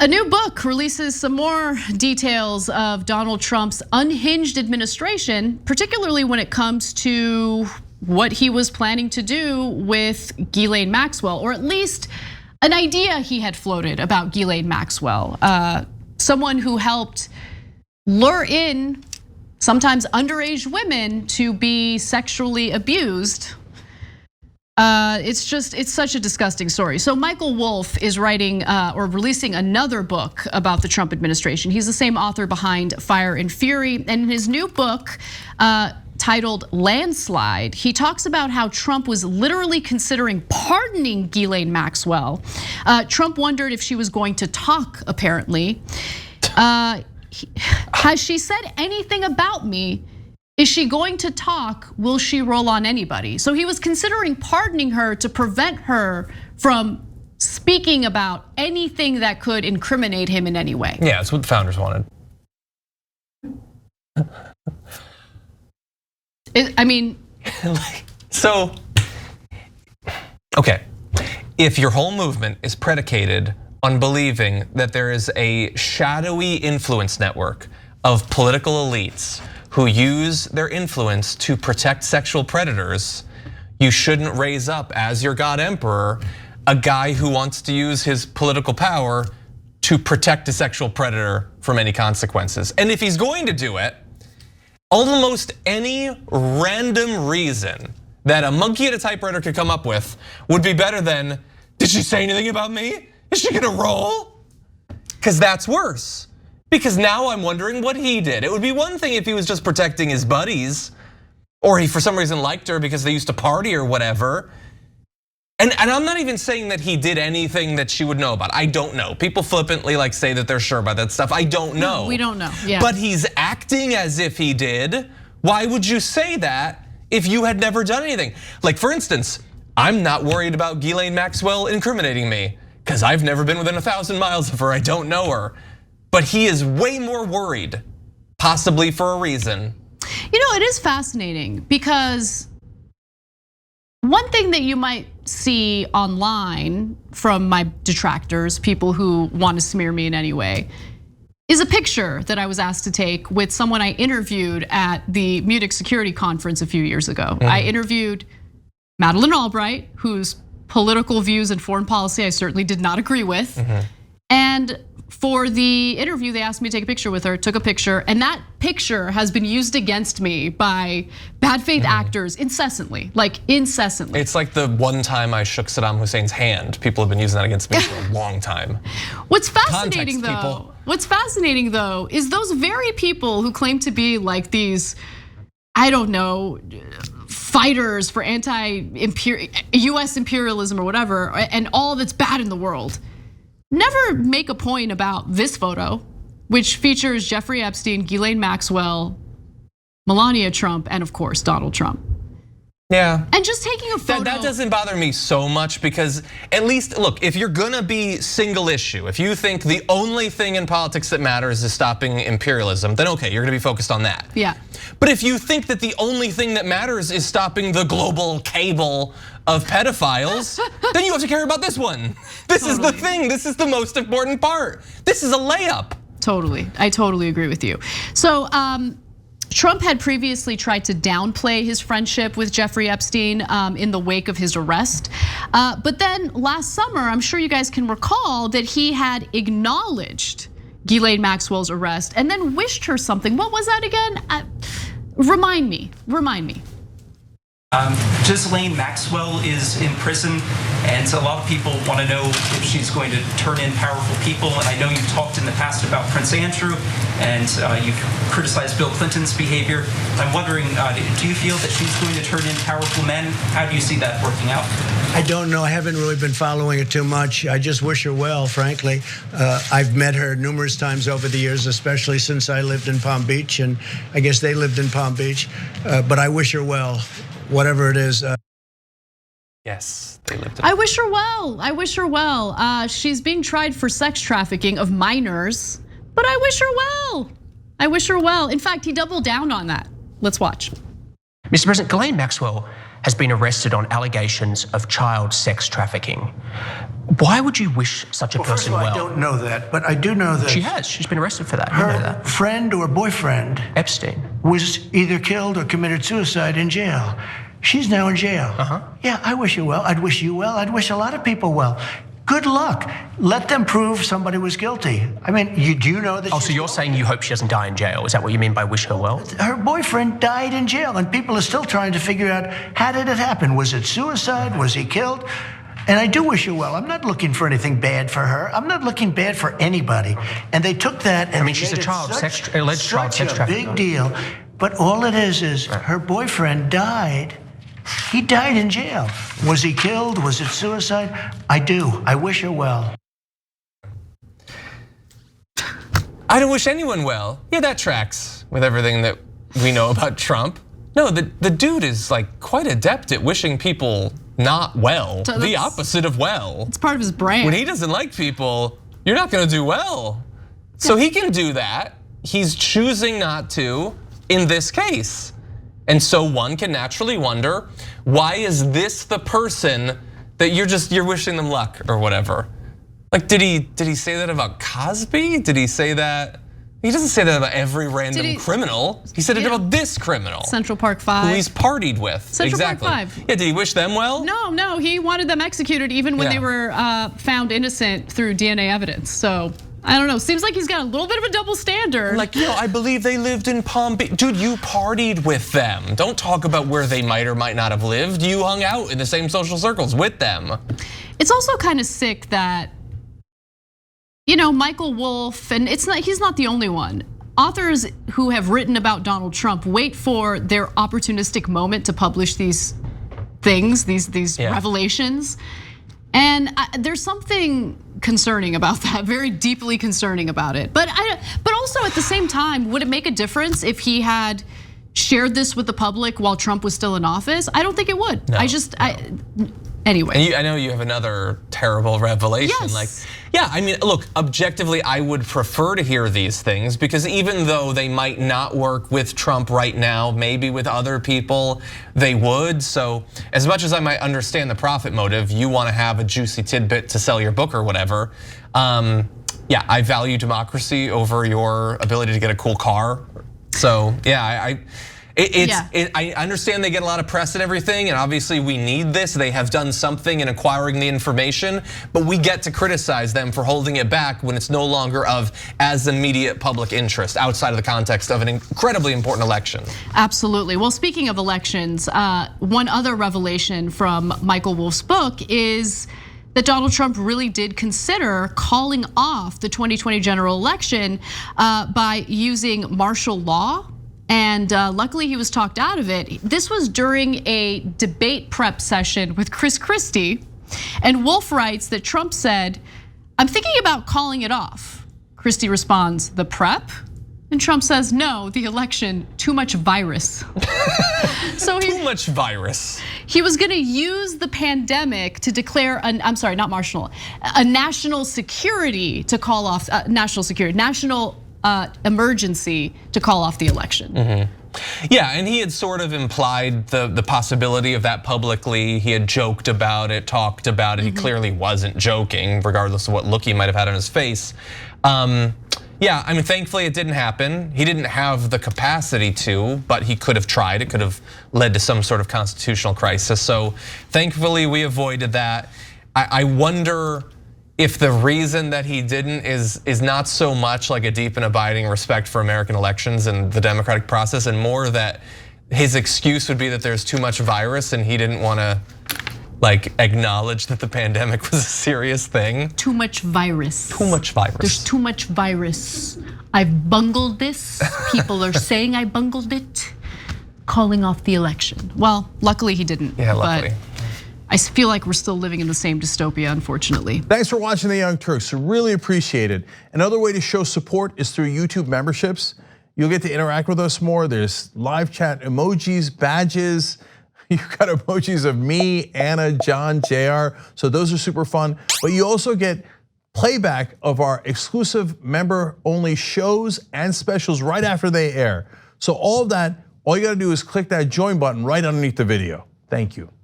A new book releases some more details of Donald Trump's unhinged administration, particularly when it comes to what he was planning to do with Ghislaine Maxwell, or at least an idea he had floated about Ghislaine Maxwell, someone who helped lure in sometimes underage women to be sexually abused. It's such a disgusting story. So Michael Wolff is writing or releasing another book about the Trump administration. He's the same author behind Fire and Fury, and in his new book titled Landslide, he talks about how Trump was literally considering pardoning Ghislaine Maxwell. Trump wondered if she was going to talk, apparently. Has she said anything about me? Is she going to talk? Will she roll on anybody? So he was considering pardoning her to prevent her from speaking about anything that could incriminate him in any way. Yeah, that's what the founders wanted. I mean, so, okay. If your whole movement is predicated on believing that there is a shadowy influence network of political elites who use their influence to protect sexual predators, you shouldn't raise up as your God Emperor a guy who wants to use his political power to protect a sexual predator from any consequences. And if he's going to do it, almost any random reason that a monkey at a typewriter could come up with would be better than, did she say anything about me? Is she gonna roll? Because that's worse. Because now I'm wondering what he did. It would be one thing if he was just protecting his buddies, or he for some reason liked her because they used to party or whatever. And I'm not even saying that he did anything that she would know about. I don't know. People flippantly say that they're sure about that stuff. I don't know. We don't know, yeah. But he's acting as if he did. Why would you say that if you had never done anything? Like, for instance, I'm not worried about Ghislaine Maxwell incriminating me because I've never been within 1,000 miles of her. I don't know her. But he is way more worried, possibly for a reason. You know, it is fascinating because one thing that you might see online from my detractors, people who want to smear me in any way, is a picture that I was asked to take with someone I interviewed at the Munich Security Conference a few years ago. I interviewed Madeleine Albright, whose political views and foreign policy I certainly did not agree with. And for the interview, they asked me to take a picture with her, took a picture, and that picture has been used against me by bad faith actors incessantly, incessantly. It's like the one time I shook Saddam Hussein's hand. People have been using that against me for a long time. What's fascinating though is those very people who claim to be like these, I don't know, fighters for US imperialism or whatever, and all that's bad in the world, never make a point about this photo, which features Jeffrey Epstein, Ghislaine Maxwell, Melania Trump, and of course, Donald Trump. Yeah. And just taking a photo. That doesn't bother me so much because at least, look, if you're gonna be single issue, if you think the only thing in politics that matters is stopping imperialism, then okay, you're gonna be focused on that. Yeah. But if you think that the only thing that matters is stopping the global cable of pedophiles, then you have to care about this one. This is the thing, this is the most important part. This is a layup. Totally, I totally agree with you. So Trump had previously tried to downplay his friendship with Jeffrey Epstein in the wake of his arrest. But then last summer, I'm sure you guys can recall that he had acknowledged Ghislaine Maxwell's arrest and then wished her something. What was that again? Remind me. Ghislaine Maxwell is in prison, and a lot of people want to know if she's going to turn in powerful people. And I know you've talked in the past about Prince Andrew, and you've criticized Bill Clinton's behavior. I'm wondering, do you feel that she's going to turn in powerful men? How do you see that working out? I don't know. I haven't really been following it too much. I just wish her well, frankly. I've met her numerous times over the years, especially since I lived in Palm Beach, and I guess they lived in Palm Beach. But I wish her well. Whatever it is. Yes, they lived. I wish her well. I wish her well. She's being tried for sex trafficking of minors, but I wish her well. In fact, he doubled down on that. Let's watch. Mr. President, Ghislaine Maxwell has been arrested on allegations of child sex trafficking. Why would you wish such a person well? I don't know that, but I do know that she has. She's been arrested for that. You know her that. friend or boyfriend, Epstein, was either killed or committed suicide in jail. She's now in jail. Yeah, I wish her well. I'd wish you well. I'd wish a lot of people well. Good luck. Let them prove somebody was guilty. I mean, do you know that? Oh, so you're saying you hope she doesn't die in jail? Is that what you mean by wish her well? Her boyfriend died in jail, and people are still trying to figure out, how did it happen? Was it suicide? Was he killed? And I do wish her well. I'm not looking for anything bad for her. I'm not looking bad for anybody. And they took that and I mean, she's a child alleged child sex trafficking. Big deal. But all it is her boyfriend died. He died in jail. Was he killed? Was it suicide? I do. I wish her well. I don't wish anyone well. Yeah, that tracks with everything that we know about Trump. No, the dude is like quite adept at wishing people not well, So the opposite of well. It's part of his brand. When he doesn't like people, you're not gonna do well. So he can do that. He's choosing not to in this case. And so one can naturally wonder, why is this the person that you're wishing them luck or whatever? Like, did he say that about Cosby? Did he say that? He doesn't say that about every random criminal. He said it about this criminal. Central Park 5. Who he's partied with. Central exactly. Park 5. Yeah, did he wish them well? No, he wanted them executed even when they were found innocent through DNA evidence. So, I don't know, seems like he's got a little bit of a double standard. Like, I believe they lived in Palm Beach. Dude, you partied with them. Don't talk about where they might or might not have lived. You hung out in the same social circles with them. It's also kind of sick that, Michael Wolff, and he's not the only one. Authors who have written about Donald Trump wait for their opportunistic moment to publish these things, these revelations. And there's something concerning about that, very deeply concerning about it. But also at the same time, would it make a difference if he had shared this with the public while Trump was still in office? I don't think it would. No, Anyway. And I know you have another terrible revelation. Yes. I mean, look, objectively, I would prefer to hear these things because even though they might not work with Trump right now, maybe with other people, they would. So as much as I might understand the profit motive, you want to have a juicy tidbit to sell your book or whatever. Yeah, I value democracy over your ability to get a cool car. So yeah, I understand they get a lot of press and everything, and obviously we need this. They have done something in acquiring the information, but we get to criticize them for holding it back when it's no longer of as immediate public interest outside of the context of an incredibly important election. Absolutely. Well, speaking of elections, one other revelation from Michael Wolff's book is that Donald Trump really did consider calling off the 2020 general election by using martial law. And luckily he was talked out of it. This was during a debate prep session with Chris Christie. And Wolff writes that Trump said, "I'm thinking about calling it off." Christie responds, "The prep?" And Trump says, "No, the election, too much virus." So too much virus. He was gonna use the pandemic to declare, I'm sorry, not martial, a national security to call off, national emergency to call off the election. Yeah, and he had sort of implied the possibility of that publicly. He had joked about it, talked about it. He clearly wasn't joking, regardless of what look he might have had on his face. Yeah, I mean, thankfully it didn't happen. He didn't have the capacity to, but he could have tried. It could have led to some sort of constitutional crisis. So thankfully we avoided that. I wonder if the reason that he didn't is not so much like a deep and abiding respect for American elections and the democratic process, and more that his excuse would be that there's too much virus and he didn't want to acknowledge that the pandemic was a serious thing. Too much virus. Too much virus. There's too much virus. I've bungled this. People are saying I bungled it. Calling off the election. Well, luckily he didn't. Yeah, luckily. But I feel like we're still living in the same dystopia, unfortunately. Thanks for watching The Young Turks, really appreciate it. Another way to show support is through YouTube memberships. You'll get to interact with us more. There's live chat emojis, badges. You've got emojis of me, Anna, John, JR. So those are super fun. But you also get playback of our exclusive member-only shows and specials right after they air. So all of that, all you gotta do is click that join button right underneath the video. Thank you.